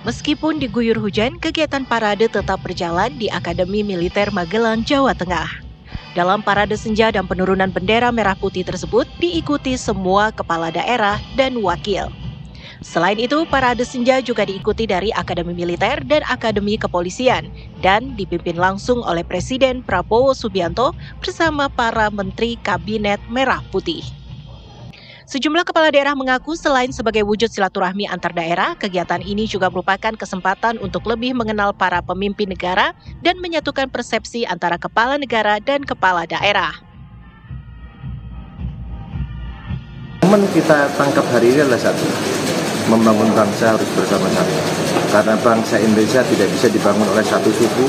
Meskipun diguyur hujan, kegiatan parade tetap berjalan di Akademi Militer Magelang, Jawa Tengah. Dalam parade senja dan penurunan bendera merah putih tersebut diikuti semua kepala daerah dan wakil. Selain itu, parade senja juga diikuti dari Akademi Militer dan Akademi Kepolisian dan dipimpin langsung oleh Presiden Prabowo Subianto bersama para Menteri Kabinet Merah Putih. Sejumlah kepala daerah mengaku selain sebagai wujud silaturahmi antar daerah, kegiatan ini juga merupakan kesempatan untuk lebih mengenal para pemimpin negara dan menyatukan persepsi antara kepala negara dan kepala daerah. Momen kita tangkap hari ini adalah satu, membangun bangsa harus bersama-sama. Karena bangsa Indonesia tidak bisa dibangun oleh satu suku,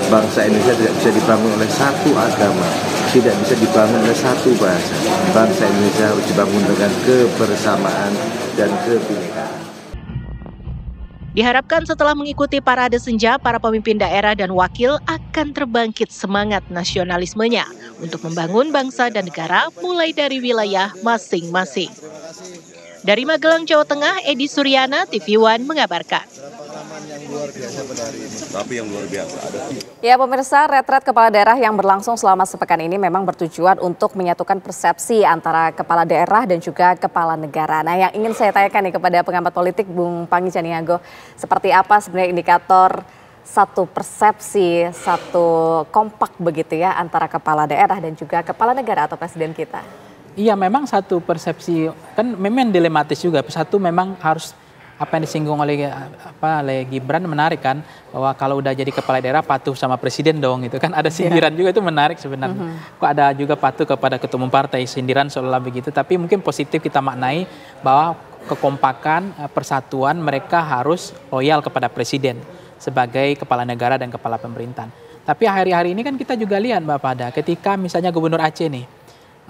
bangsa Indonesia tidak bisa dibangun oleh satu agama, tidak bisa dibangun oleh satu bahasa. Bangsa Indonesia harus dibangun dengan kebersamaan dan kebinekaan. Diharapkan setelah mengikuti parade senja, para pemimpin daerah dan wakil akan terbangkit semangat nasionalismenya untuk membangun bangsa dan negara mulai dari wilayah masing-masing. Dari Magelang, Jawa Tengah, Edi Suryana, TV One mengabarkan. Tapi yang luar biasa ada. Ya pemirsa, retret kepala daerah yang berlangsung selama sepekan ini memang bertujuan untuk menyatukan persepsi antara kepala daerah dan juga kepala negara. Nah, yang ingin saya tanyakan nih kepada pengamat politik Bung Panggi Caniago, seperti apa sebenarnya indikator satu persepsi, satu kompak begitu ya antara kepala daerah dan juga kepala negara atau presiden kita? Iya, memang satu persepsi kan memang dilematis juga. Satu memang harus apa yang disinggung oleh Gibran menarik kan, bahwa kalau udah jadi kepala daerah patuh sama presiden dong, itu kan ada sindiran juga, itu menarik sebenarnya. Kok ada juga patuh kepada ketua umum partai, sindiran seolah begitu, tapi mungkin positif kita maknai bahwa kekompakan, persatuan mereka harus loyal kepada presiden sebagai kepala negara dan kepala pemerintahan. Tapi hari-hari ini kan kita juga lihat Mbak Pada, ketika misalnya Gubernur Aceh nih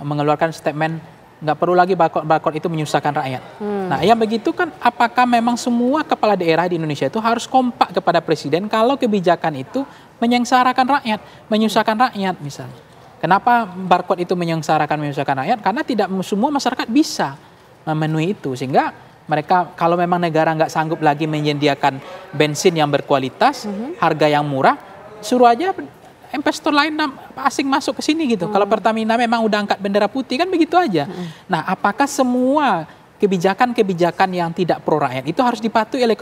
mengeluarkan statement nggak perlu lagi barcode itu menyusahkan rakyat. Nah, yang begitu kan apakah memang semua kepala daerah di Indonesia itu harus kompak kepada presiden kalau kebijakan itu menyengsarakan rakyat, menyusahkan rakyat misalnya. Kenapa barcode itu menyusahkan rakyat? Karena tidak semua masyarakat bisa memenuhi itu, sehingga mereka kalau memang negara nggak sanggup lagi menyediakan bensin yang berkualitas, harga yang murah, suruh aja investor lain asing masuk ke sini gitu. Kalau Pertamina memang udah angkat bendera putih kan begitu aja. Nah, apakah semua kebijakan-kebijakan yang tidak pro rakyat itu harus dipatuhi oleh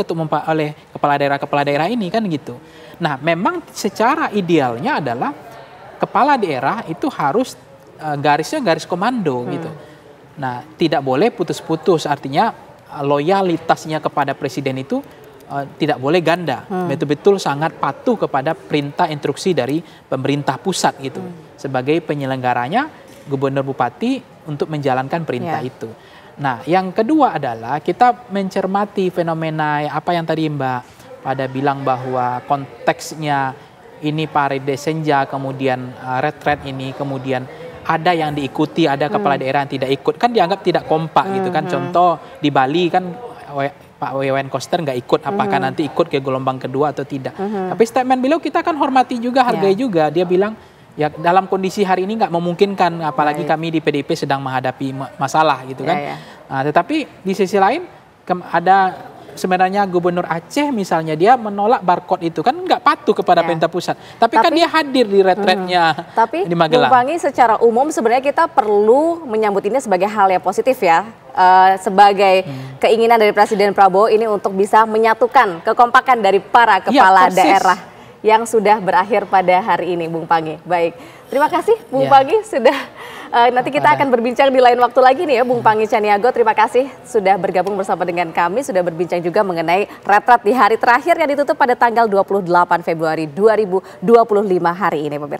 oleh kepala daerah ini kan gitu. Nah, memang secara idealnya adalah kepala daerah itu harus garisnya garis komando gitu. Nah, tidak boleh putus-putus, artinya loyalitasnya kepada presiden itu tidak boleh ganda, betul-betul sangat patuh kepada perintah instruksi dari pemerintah pusat gitu. Sebagai penyelenggaranya, gubernur bupati untuk menjalankan perintah itu. Nah, yang kedua adalah kita mencermati fenomena apa yang tadi Mbak Pada bilang bahwa konteksnya ini parade senja, kemudian retret ini, kemudian ada yang diikuti, ada kepala daerah yang tidak ikut, kan dianggap tidak kompak gitu kan. Contoh di Bali kan Pak Wayan Koster nggak ikut, apakah nanti ikut ke gelombang kedua atau tidak. Tapi statement beliau kita kan hormati juga, hargai juga. Dia bilang ya dalam kondisi hari ini nggak memungkinkan, apalagi kami di PDIP sedang menghadapi masalah gitu kan. Nah, tetapi di sisi lain ada sebenarnya Gubernur Aceh misalnya, dia menolak barcode itu kan nggak patuh kepada perintah pusat. Tapi kan dia hadir di retretnya di Magelang. Bung Panggi, secara umum sebenarnya kita perlu menyambut ini sebagai hal yang positif ya. Sebagai keinginan dari Presiden Prabowo ini untuk bisa menyatukan kekompakan dari para kepala daerah yang sudah berakhir pada hari ini, Bung Panggi. Baik, terima kasih Bung Panggi sudah, nanti kita akan berbincang di lain waktu lagi nih ya Bung Panggi Caniago. Terima kasih sudah bergabung bersama dengan kami, sudah berbincang juga mengenai retret di hari terakhir yang ditutup pada tanggal 28 Februari 2025 hari ini, pemirsa.